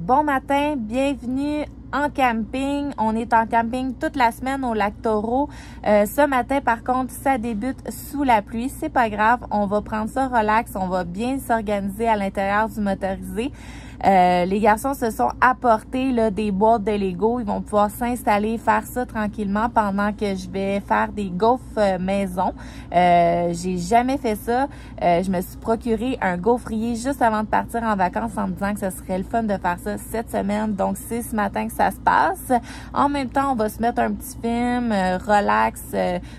Bon matin, bienvenue en camping. On est en camping toute la semaine au lac Taureau. Ce matin, par contre, ça débute sous la pluie. C'est pas grave, on va prendre ça relax. On va bien s'organiser à l'intérieur du motorisé. Les garçons se sont apportés là, des boîtes de Lego. Ils vont pouvoir s'installer, faire ça tranquillement pendant que je vais faire des gaufres maison. J'ai jamais fait ça. Je me suis procuré un gaufrier juste avant de partir en vacances en me disant que ce serait le fun de faire ça cette semaine. Donc, c'est ce matin que ça se passe. En même temps, on va se mettre un petit film relax.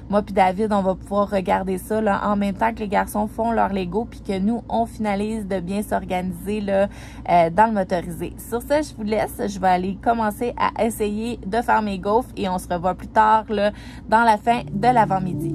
Moi puis David, on va pouvoir regarder ça là, en même temps que les garçons font leur Lego puis que nous, on finalise de bien s'organiser là, dans le motorisé. Sur ce, je vous laisse. Je vais aller commencer à essayer de faire mes gaufres et on se revoit plus tard là, dans la fin de l'avant-midi.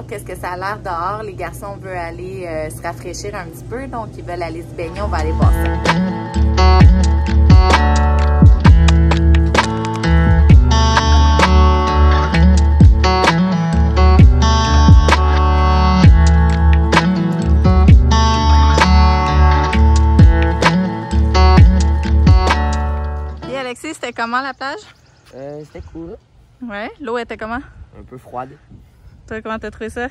Qu'est-ce que ça a l'air dehors. Les garçons veulent aller se rafraîchir un petit peu, donc ils veulent aller se baigner. On va aller voir ça. Et Alexis, c'était comment la plage? C'était cool. Ouais, l'eau était comment? Un peu froide. Toi, comment t'as trouvé ça?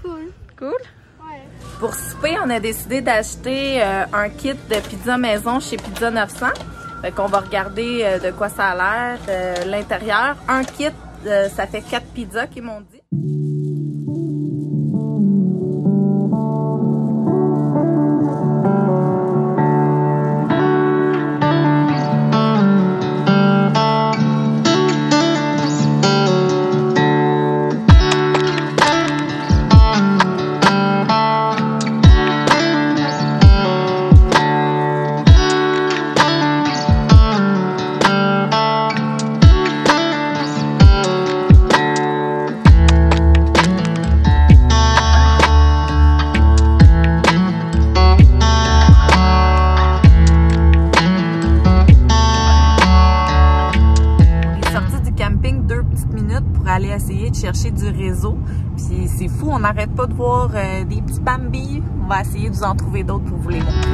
Cool. Cool? Ouais. Pour souper, on a décidé d'acheter un kit de pizza maison chez Pizza 900. Fait qu'on va regarder de quoi ça a l'air, l'intérieur. Un kit, ça fait 4 pizzas qu'ils m'ont dit. Aller essayer de chercher du réseau. Puis c'est fou, on n'arrête pas de voir des petits Bambi. On va essayer de vous en trouver d'autres pour vous les montrer.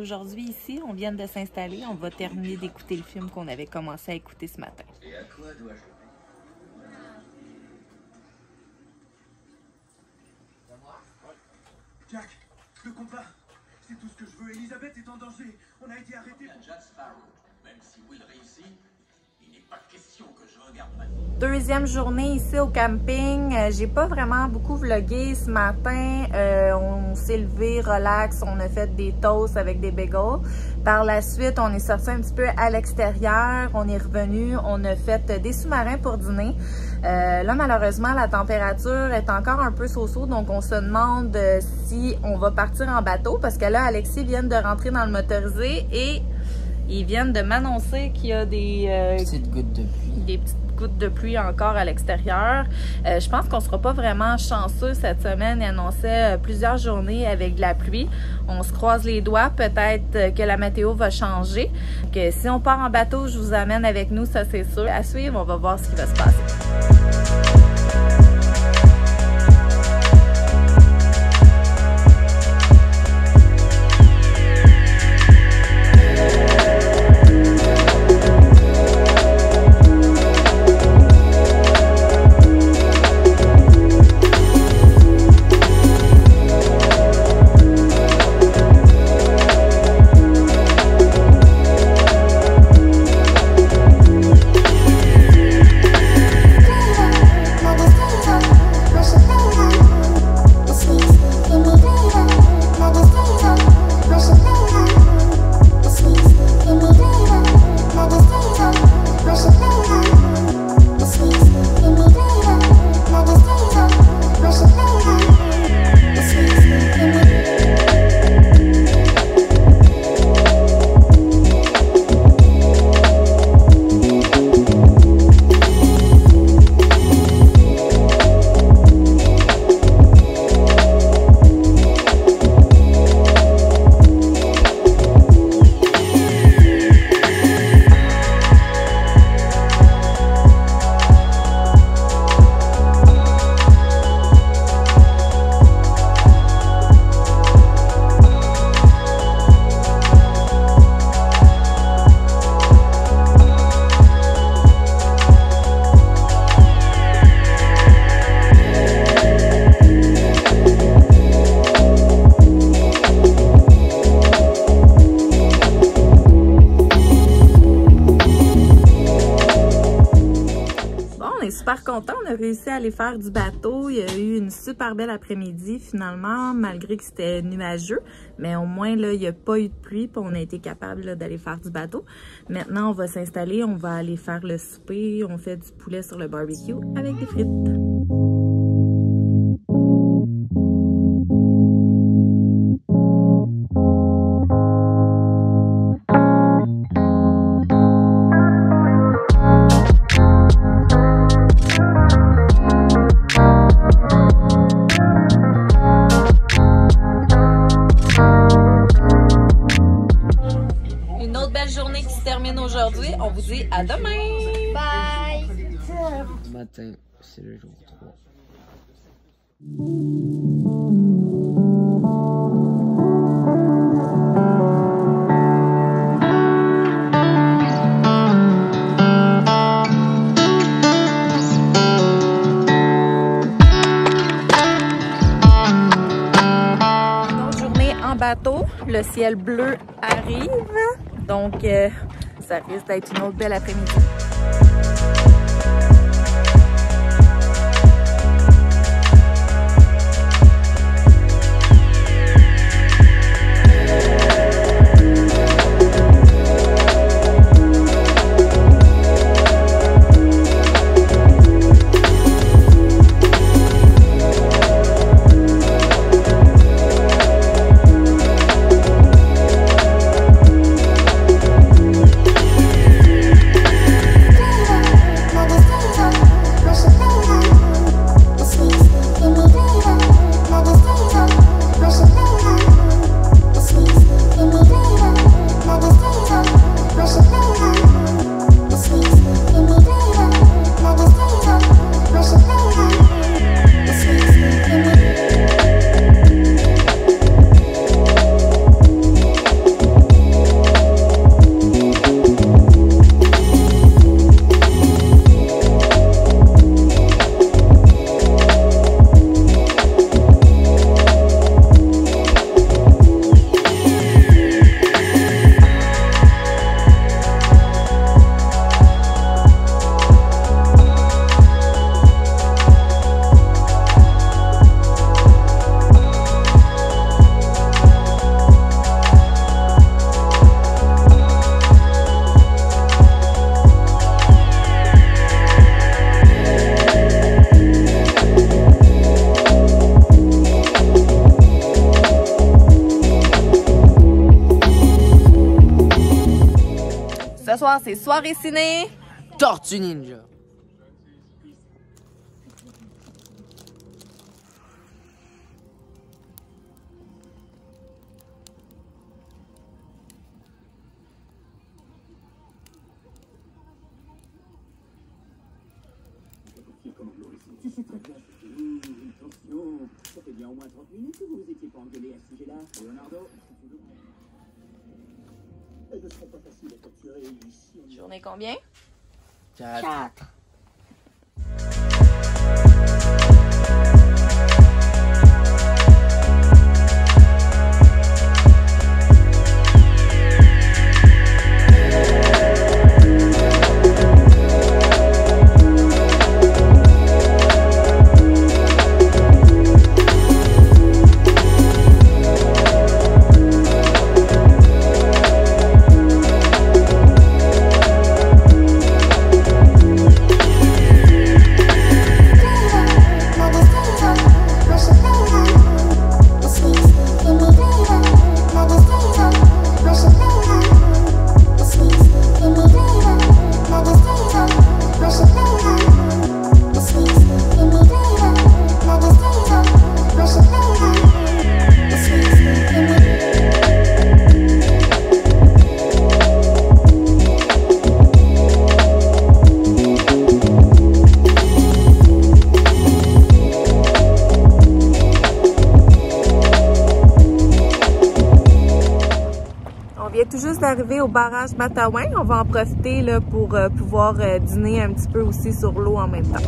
d'aujourd'hui ici. On vient de s'installer. On va terminer d'écouter le film qu'on avait commencé à écouter ce matin. Et à quoi dois-je Jack, le combat, c'est tout ce que je veux. Elisabeth est en danger. On a été arrêtés pour... Jack Sparrow. Même si Will réussit, il n'est pas question que je regarde ma vie. Deuxième journée ici au camping. J'ai pas vraiment beaucoup vlogué ce matin. On s'est levé, relax, on a fait des toasts avec des bagels. Par la suite, on est sorti un petit peu à l'extérieur. On est revenu, on a fait des sous-marins pour dîner. Là, malheureusement, la température est encore un peu so-so, donc on se demande si on va partir en bateau parce que là, Alexis vient de rentrer dans le motorisé et ils viennent de m'annoncer qu'il y a des petites gouttes de pluie. Des petites gouttes de pluie encore à l'extérieur. Je pense qu'on sera pas vraiment chanceux cette semaine. Ils annonçaient plusieurs journées avec de la pluie. On se croise les doigts. Peut-être que la météo va changer. Que si on part en bateau, je vous amène avec nous, ça c'est sûr. À suivre, on va voir ce qui va se passer. Super content, on a réussi à aller faire du bateau. Il y a eu une super belle après-midi finalement, malgré que c'était nuageux. Mais au moins, là, il n'y a pas eu de pluie, puis on a été capable d'aller faire du bateau. Maintenant, on va s'installer, on va aller faire le souper. On fait du poulet sur le barbecue avec des frites. Aujourd'hui, on vous dit à demain! Bye! Ce matin, c'est le jour 3. Une autre journée en bateau, le ciel bleu arrive, donc ça risque d'être une autre belle après-midi. c'est soirée ciné. Tortue Ninja. Ça fait bien au moins 30 minutes que vous vous étiez pas engueulé à ce sujet-là. Leonardo, elles ne seront pas faciles à capturer ici. Journée combien? 4. Tout juste d'arriver au barrage Matawan. On va en profiter là, pour pouvoir dîner un petit peu aussi sur l'eau en même temps.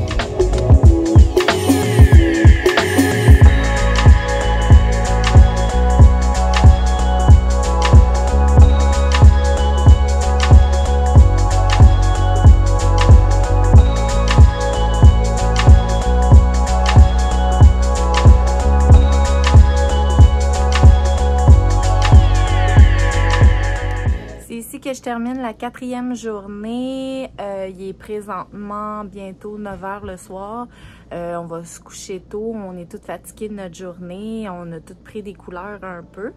Que je termine la 4e journée. Il est présentement bientôt 9 h le soir. On va se coucher tôt. On est toutes fatiguées de notre journée. On a toutes pris des couleurs un peu.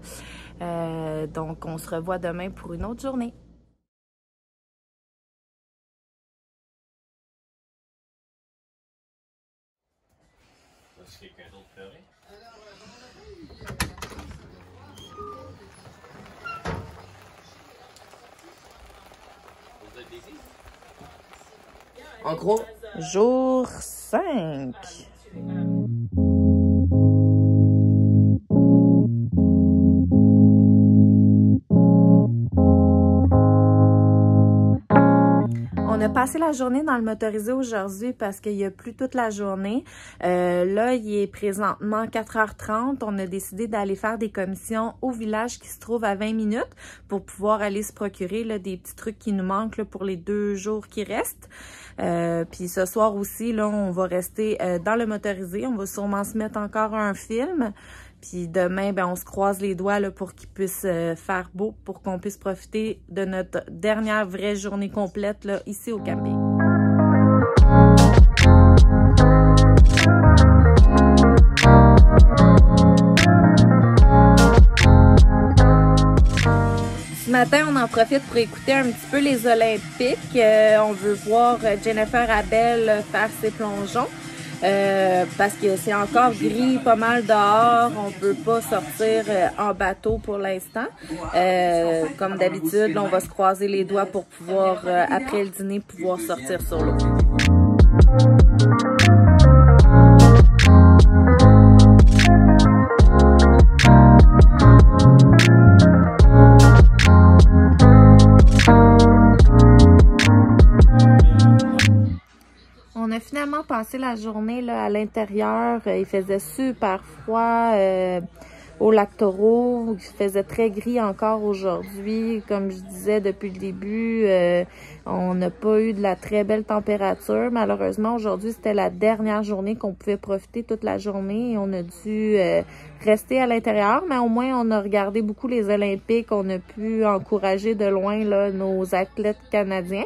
Donc, on se revoit demain pour une autre journée. Est-ce quelqu'un d'autre pleurer? En gros, jour 5. On a passé la journée dans le motorisé aujourd'hui parce qu'il y a plu toute la journée. Là, il est présentement 4h30. On a décidé d'aller faire des commissions au village qui se trouve à 20 minutes pour pouvoir aller se procurer là, des petits trucs qui nous manquent là, pour les 2 jours qui restent. Puis ce soir aussi, là, on va rester dans le motorisé. On va sûrement se mettre encore un film. Puis demain, ben, on se croise les doigts là, pour qu'il puisse faire beau, pour qu'on puisse profiter de notre dernière vraie journée complète là, ici au camping. Ce matin, on en profite pour écouter un petit peu les Olympiques. On veut voir Jennifer Abel faire ses plongeons. Parce que c'est encore gris pas mal dehors, on peut pas sortir en bateau pour l'instant. Comme d'habitude, on va se croiser les doigts pour pouvoir, après le dîner, pouvoir sortir sur l'eau. On a finalement passé la journée là, à l'intérieur. Il faisait super froid au lac Taureau. Il faisait très gris encore aujourd'hui. Comme je disais depuis le début, on n'a pas eu de la très belle température. Malheureusement, aujourd'hui, c'était la dernière journée qu'on pouvait profiter toute la journée. Et on a dû rester à l'intérieur, mais au moins, on a regardé beaucoup les Olympiques. On a pu encourager de loin là, nos athlètes canadiens.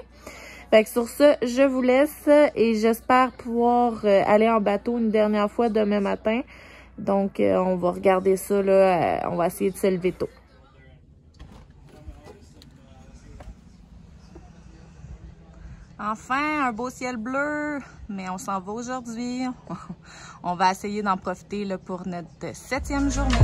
Fait que sur ce, je vous laisse et j'espère pouvoir aller en bateau une dernière fois demain matin. Donc, on va regarder ça, là. On va essayer de se lever tôt. Enfin, un beau ciel bleu, mais on s'en va aujourd'hui. On va essayer d'en profiter là, pour notre 7e journée.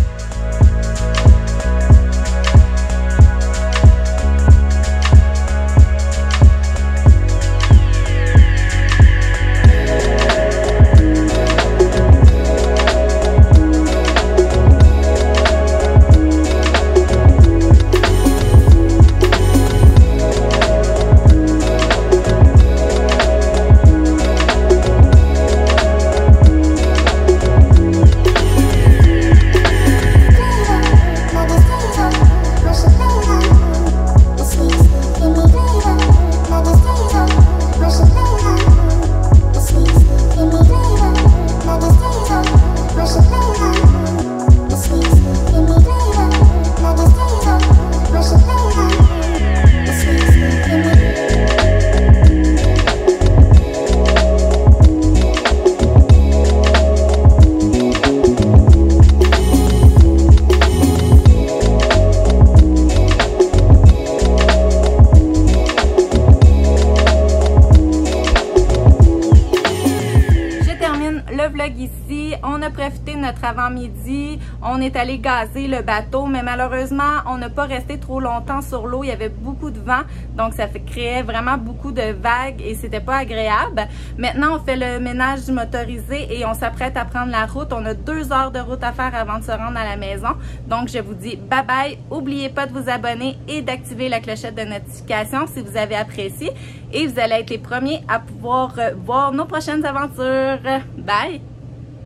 Ici, on a profité de notre avant-midi, on est allé gazer le bateau, mais malheureusement, on n'a pas resté trop longtemps sur l'eau. Il y avait beaucoup de vent, donc ça créait vraiment beaucoup de vagues et c'était pas agréable. Maintenant, on fait le ménage du motorisé et on s'apprête à prendre la route. On a 2 heures de route à faire avant de se rendre à la maison. Donc, je vous dis bye bye. N'oubliez pas de vous abonner et d'activer la clochette de notification si vous avez apprécié. Et vous allez être les premiers à pouvoir voir nos prochaines aventures. Bye!